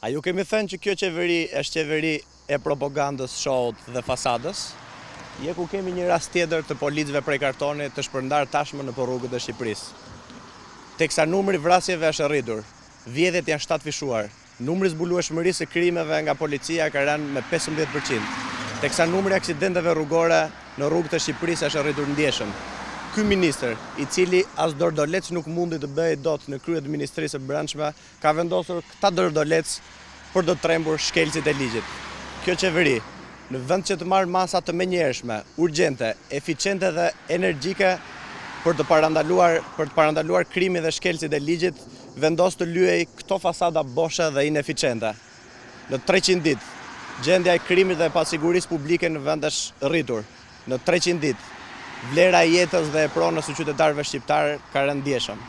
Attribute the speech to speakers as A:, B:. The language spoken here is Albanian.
A: A ju kemi thënë që kjo qeveri është qeveri e propagandës, shout dhe fasadës? Je ku kemi një rast tjetër të policëve prej kartonit të shpërndar tashmë në rrugët e Shqipërisë. Teksa numri vrasjeve është rritur, vjedhjet janë 7 fishuar. Numri zbulueshmërisë së krimeve nga policia ka rënë me 15%, teksa numri aksidenteve rrugore në rrugët e Shqipërisë është rritur ndjeshëm. Ky ministër, i cili as dordolec nuk mundi të bëjë dot në krye të Ministrisë së Brendshme, ka vendosur këta dordolec për të trembur shkelcit e ligjit. Kjo qeveri, në vend që të marrë masa të menjëhershme, urgjente, eficiente dhe energjike për të parandaluar krimin dhe shkelcit e ligjit, vendos të lyej këto fasada boshe dhe ineficiente. Në 300 ditë, gjendja e krimit dhe pasigurisë publike në vend është rritur. Në 300 ditë, vlera e jetës dhe e pronës së qytetarëve shqiptarë ka rënë ndjeshëm.